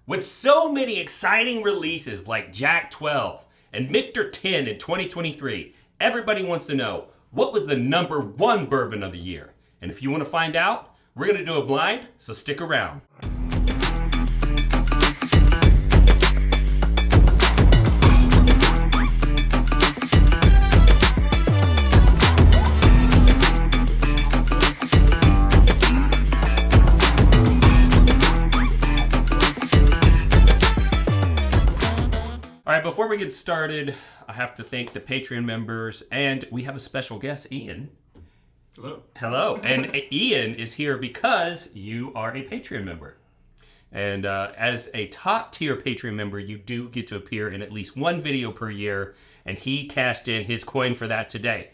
With so many exciting releases like Jack 12 and Michter 10 in 2023, everybody wants to know, what was the #1 bourbon of the year? And if you want to find out, we're going to do a blind, so stick around. All right, before we get started, I have to thank the Patreon members, and we have a special guest, Ian. Hello. Hello, and Ian is here because you are a Patreon member. And as a top tier Patreon member, you do get to appear in at least one video per year, and he cashed in his coin for that today.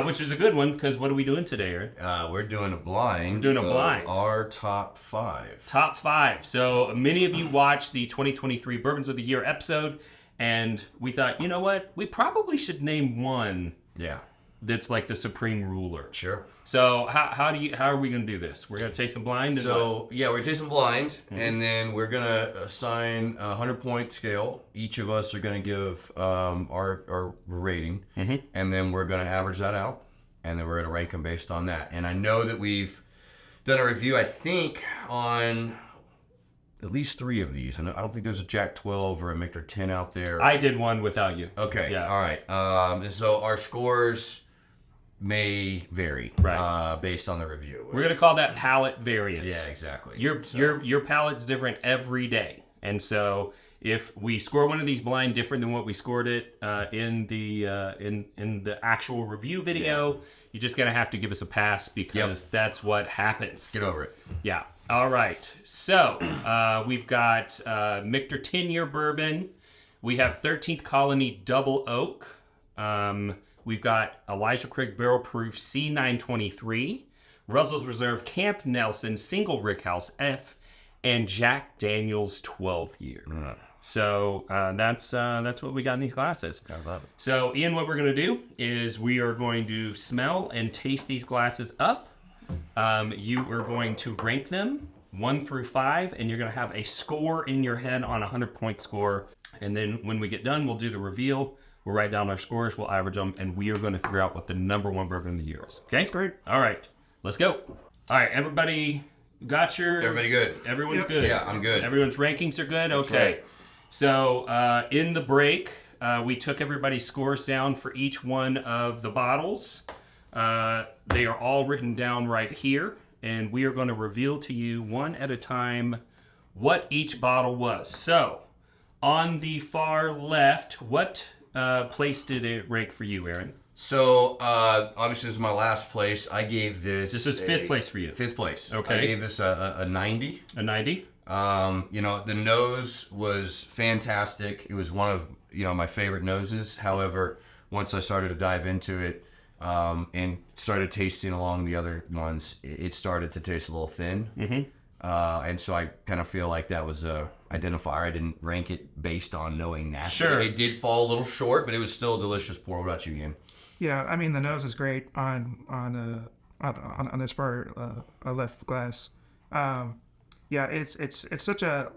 Which is a good one, because what are we doing today, Aaron? We're doing a blind. We're doing a blind. Of our top 5. Top 5. So many of you watched the 2023 Bourbons of the Year episode, and we thought, you know what? We probably should name one. Yeah. That's like the supreme ruler. Sure. So how are we going to do this? We're going to taste some blind? So, yeah, we're tasting blind, and then we're going to assign a 100-point scale. Each of us are going to give our rating, and then we're going to average that out, and then we're going to rank them based on that. And I know that we've done a review, I think, on at least 3 of these. I don't think there's a Jack 12 or a Michter 10 out there. I did one without you. Okay. Yeah. All right. And so our scores may vary based on the review. We're going to call that palate variance. Yeah, exactly. Your palate's different every day. And so if we score one of these blind different than what we scored it in the actual review video, you're just going to have to give us a pass because that's what happens. Get over it. Yeah. All right. So we've got Michter 10-year bourbon. We have 13th Colony Double Oak. We've got Elijah Craig Barrel Proof C923, Russell's Reserve Camp Nelson Single Rickhouse F, and Jack Daniel's 12-year. So that's what we got in these glasses. I love it. So Ian, what we're going to do is we are going to smell and taste these glasses up. You are going to rank them 1 through 5, and you're going to have a score in your head on a 100-point score. And then when we get done, we'll do the reveal. We'll write down our scores, we'll average them, and we are going to figure out what the #1 bourbon of the year is. Okay? That's great. All right. Let's go. All right. Everybody got your... Everybody good? Everyone's good? Yeah, I'm good. Everyone's rankings are good? That's Okay. right. So in the break, we took everybody's scores down for each one of the bottles. They are all written down right here, and we are going to reveal to you one at a time what each bottle was. So on the far left, what place did it rank for you, Aaron? So, obviously, this is my last place. I gave this... This is 5th place for you. 5th place. Okay. I gave this a 90. A 90? The nose was fantastic. It was one of, my favorite noses. However, once I started to dive into it and started tasting along the other ones, it started to taste a little thin. And so I kind of feel like that was a identifier. I didn't rank it based on knowing that. Sure. It did fall a little short, but it was still a delicious pour. What about you, Ian? Yeah, I mean the nose is great on this far left glass. It's such a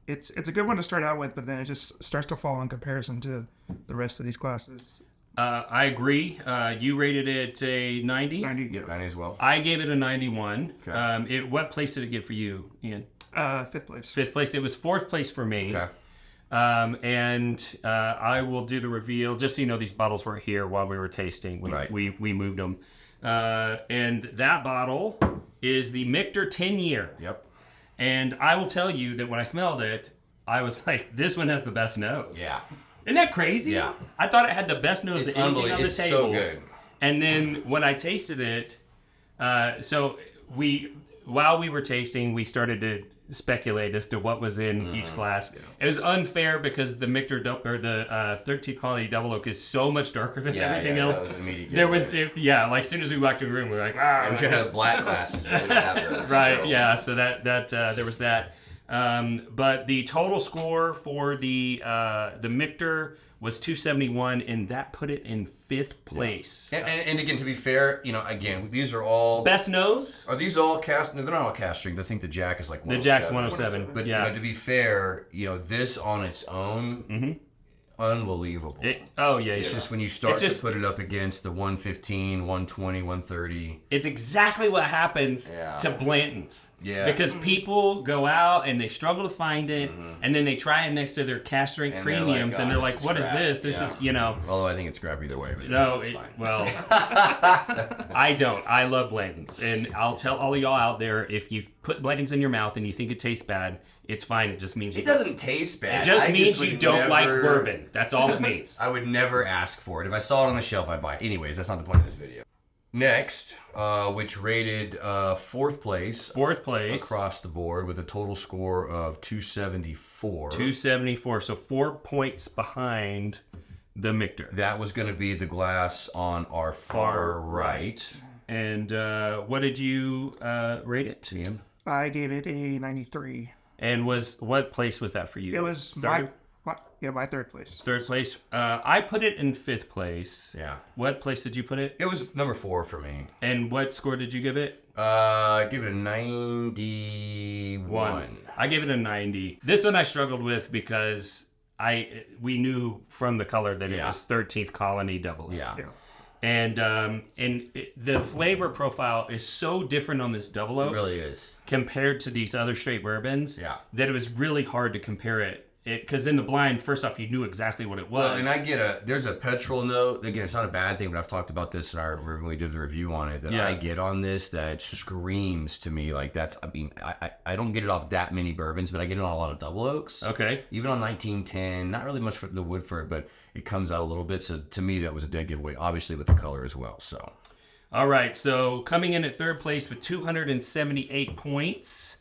it's a good one to start out with, but then it just starts to fall in comparison to the rest of these glasses. I agree. You rated it a 90? 90. Yeah, 90 as well. I gave it a 91. Okay. What place did it get for you, Ian? 5th place. 5th place. It was 4th place for me. Okay. I will do the reveal. Just so you know, these bottles were here while we were tasting. We moved them. And that bottle is the Michter 10-year. Yep. And I will tell you that when I smelled it, I was like, this one has the best nose. Yeah. Isn't that crazy? Yeah. I thought it had the best nose of anything on the It's table. so good. And then when I tasted it, while we were tasting, we started to speculate as to what was in each glass. Yeah. It was unfair because the Michter or the 13th Colony Double Oak is so much darker than everything else. That was immediate. Like as soon as we walked in the room, we were like, ah. We should have black glasses. But we don't have those, right. so. Yeah. So that there was that. But the total score for the Michter was 271, and that put it in 5th place. And again, to be fair, again, these are all Best nose? Are these all cast? No, they're not all cast strength. I think the Jack is like 107. The Jack's 107. But yeah. to be fair, this on its own, unbelievable. It's Just when you start to put it up against the 115, 120, 130. It's exactly what happens to Blanton's. Yeah. Because people go out and they struggle to find it, and then they try it next to their cast strength premiums, and they're like, what is this? This is, Although I think it's crap either way. But No, well, I don't. I love Blanton's. And I'll tell all of y'all out there, if you put Blanton's in your mouth and you think it tastes bad, it's fine. It just means it doesn't taste bad. It just means you don't like bourbon. That's all it means. I would never ask for it. If I saw it on the shelf, I'd buy it. Anyways, that's not the point of this video. Next, which rated 4th place. 4th place. Across the board with a total score of 274. 274. So 4 points behind the Michter. That was going to be the glass on our far right. And what did you rate it, Ian? I gave it a 93. And what place was that for you? It was third? my 3rd place. 3rd place. I put it in 5th place. Yeah. What place did you put it? It was number 4 for me. And what score did you give it? Give it a 91. I gave it a 90. This one I struggled with because we knew from the color that it was 13th Colony Double. Yeah. And the flavor profile is so different on this double oak. It really is. Compared to these other straight bourbons. Yeah. That it was really hard to compare it. Because in the blind, first off, you knew exactly what it was. Well, and there's a petrol note. Again, it's not a bad thing, but I've talked about this when we did the review on it, that I get on this that screams to me like that's, I don't get it off that many bourbons, but I get it on a lot of double oaks. Okay. Even on 1910, not really much for the wood for it, but it comes out a little bit. So to me, that was a dead giveaway, obviously with the color as well. So. All right. So coming in at 3rd place with 278 points.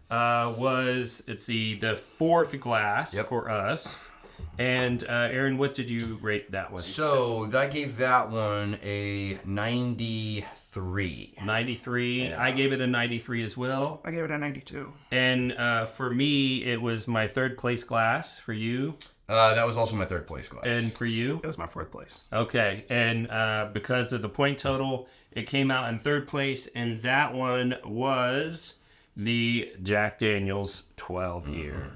Was the 4th glass for us. And Aaron, what did you rate that one? So I gave that one a 93. 93. Yeah. I gave it a 93 as well. I gave it a 92. And for me, it was my 3rd place glass. For you? That was also my 3rd place glass. And for you? It was my 4th place. Okay. And because of the point total, it came out in 3rd place, and that one was the Jack Daniel's 12-year.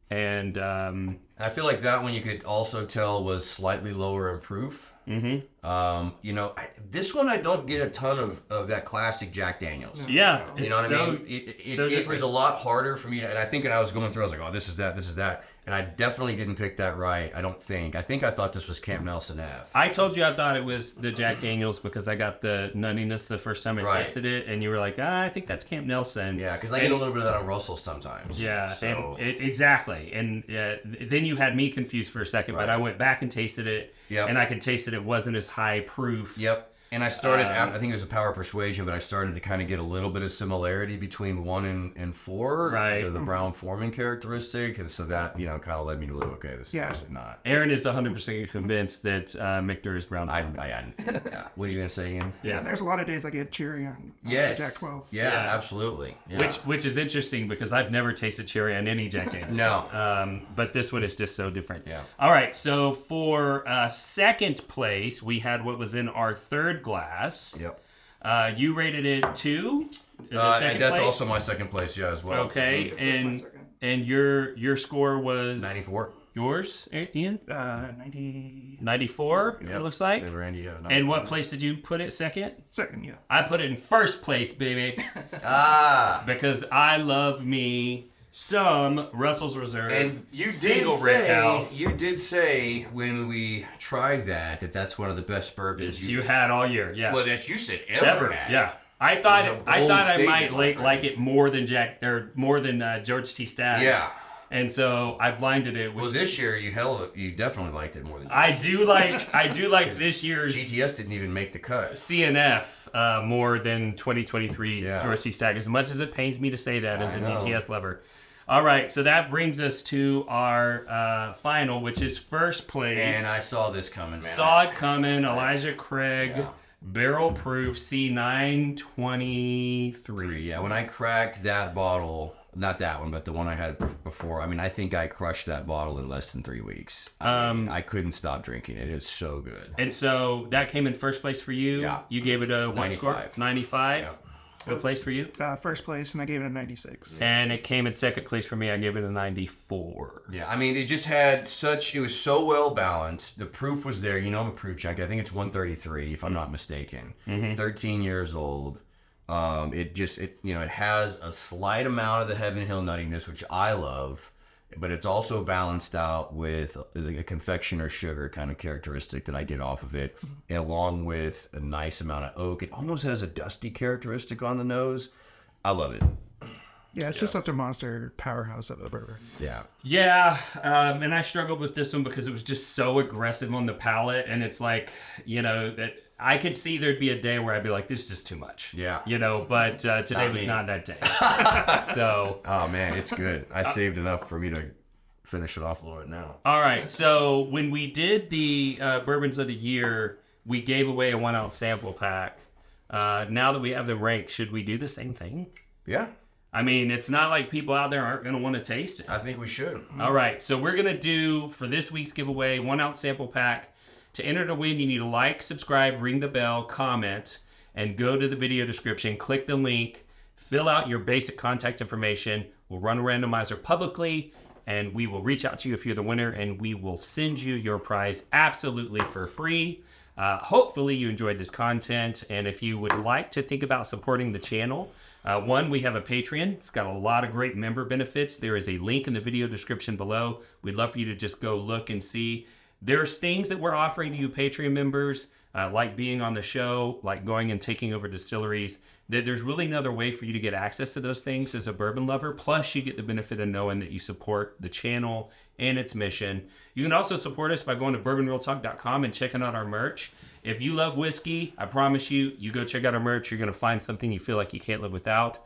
And I feel like that one you could also tell was slightly lower in proof. This one I don't get a ton of that classic Jack Daniel's. Yeah. You know what I mean? It was a lot harder for me to, and I think when I was going through, I was like, oh, this is that. And I definitely didn't pick that right, I don't think. I thought this was Camp Nelson F. I told you I thought it was the Jack Daniels because I got the nuttiness the first time I tasted it, and you were like, I think that's Camp Nelson. Yeah, because I get a little bit of that on Russell sometimes. Yeah, so. Exactly. And then you had me confused for a second, but I went back and tasted it, and I could taste that it wasn't as high proof. Yep. And I started, I think it was a Power Persuasion, but I started to kind of get a little bit of similarity between 1 and 4. Right. So the Brown Foreman characteristic. And so that, kind of led me to believe, okay, this is actually not. Aaron is 100% convinced that Michter is Brown Foreman. Yeah. What are you going to say, Ian? Yeah, there's a lot of days I get cherry on Jack 12. Yeah, absolutely. Yeah. Which is interesting because I've never tasted cherry on any Jack Daniels. No. But this one is just so different. Yeah. All right, so for 2nd place, we had what was in our 3rd glass. Yep. You rated it 2. That's place? also my 2nd place, as well. Okay, and your score was 94. Yours, Ian? 90. 94. It looks like. Randy, and what place did you put it? 2nd? 2nd, yeah. I put it in 1st place, baby. Because I love me some Russell's Reserve. And you did say when we tried that's one of the best bourbons you had all year. Yeah. Well, that you said ever had. Yeah. I thought I might like it more than George T. Stagg. Yeah. And so I blinded it. Well, this year you definitely liked it more than I do like this year's GTS didn't even make the cut. CNF more than 2023 George T. Stagg. As much as it pains me to say that as a GTS lover. All right, so that brings us to our final, which is 1st place. And I saw this coming, man. Saw it coming. Elijah Craig, barrel proof C923. Yeah, when I cracked that bottle, not that one, but the one I had before. I mean, I think I crushed that bottle in less than 3 weeks. I couldn't stop drinking it. It was so good. And so that came in first place for you. Yeah. You gave it a what 95. score? 95. Yeah. What place for you? First place, and I gave it a 96. And it came in second place for me. I gave it a 94. Yeah, I mean, it just had such, it was so well balanced. The proof was there. You know, I'm a proof junkie. I think it's 133, if I'm not mistaken. 13 years old. It has a slight amount of the Heaven Hill nuttiness, which I love, but it's also balanced out with a confectioner sugar kind of characteristic that I get off of it, along with a nice amount of oak. It almost has a dusty characteristic on the nose. I love it. Yeah, it's just such a monster powerhouse of a bourbon. Yeah. Yeah, and I struggled with this one because it was just so aggressive on the palate, and it's like, that I could see there'd be a day where I'd be like, this is just too much. Yeah. But today was not that day. So. Oh, man, it's good. I saved enough for me to finish it off a little bit now. All right, so when we did the Bourbons of the Year, we gave away a 1 ounce sample pack. Now that we have them ranked, should we do the same thing? Yeah. I mean, it's not like people out there aren't going to want to taste it. I think we should. All right, so we're going to do, for this week's giveaway, 1 ounce sample pack. To enter to win, you need to like, subscribe, ring the bell, comment, and go to the video description, click the link, fill out your basic contact information. We'll run a randomizer publicly, and we will reach out to you if you're the winner, and we will send you your prize absolutely for free. Hopefully you enjoyed this content, and if you would like to think about supporting the channel, we have a Patreon. It's got a lot of great member benefits. There is a link in the video description below. We'd love for you to just go look and see. There's things that we're offering to you Patreon members, like being on the show, like going and taking over distilleries. There's really another way for you to get access to those things as a bourbon lover. Plus, you get the benefit of knowing that you support the channel and its mission. You can also support us by going to bourbonrealtalk.com and checking out our merch. If you love whiskey, I promise you go check out our merch. You're going to find something you feel like you can't live without.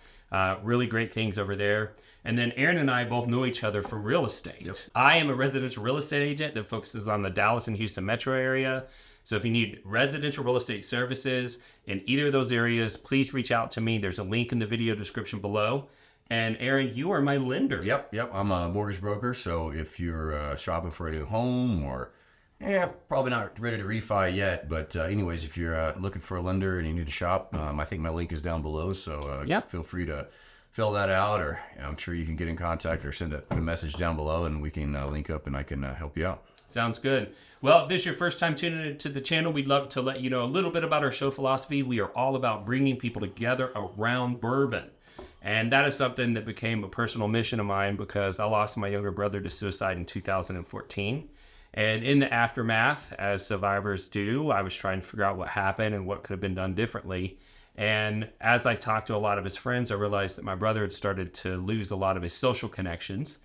Really great things over there. And then Aaron and I both know each other from real estate. Yep. I am a residential real estate agent that focuses on the Dallas and Houston metro area. So if you need residential real estate services in either of those areas, please reach out to me. There's a link in the video description below. And Aaron, you are my lender. Yep. I'm a mortgage broker. So if you're shopping for a new home or, probably not ready to refi yet. But anyways, if you're looking for a lender and you need to shop, I think my link is down below. So feel free to fill that out, or I'm sure you can get in contact or send a message down below, and we can link up and I can help you out. Sounds good. Well, if this is your first time tuning into the channel, we'd love to let you know a little bit about our show philosophy. We are all about bringing people together around bourbon. And that is something that became a personal mission of mine because I lost my younger brother to suicide in 2014. And in the aftermath, as survivors do, I was trying to figure out what happened and what could have been done differently. And as I talked to a lot of his friends, I realized that my brother had started to lose a lot of his social connections.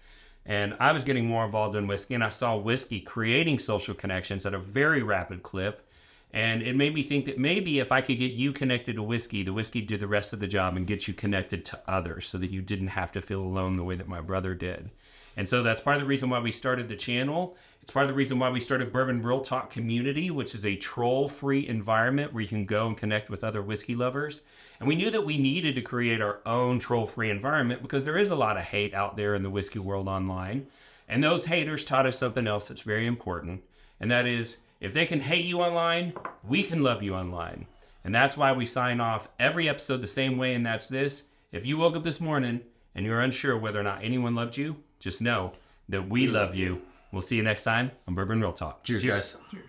And I was getting more involved in whiskey, and I saw whiskey creating social connections at a very rapid clip. And it made me think that maybe if I could get you connected to whiskey, the whiskey did the rest of the job and get you connected to others so that you didn't have to feel alone the way that my brother did. And so that's part of the reason why we started the channel. It's part of the reason why we started Bourbon Real Talk Community, which is a troll-free environment where you can go and connect with other whiskey lovers. And we knew that we needed to create our own troll-free environment because there is a lot of hate out there in the whiskey world online. And those haters taught us something else that's very important. And that is, if they can hate you online, we can love you online. And that's why we sign off every episode the same way, and that's this. If you woke up this morning and you're unsure whether or not anyone loved you, just know that we love you. We'll see you next time on Bourbon Real Talk. Cheers, guys. Cheers.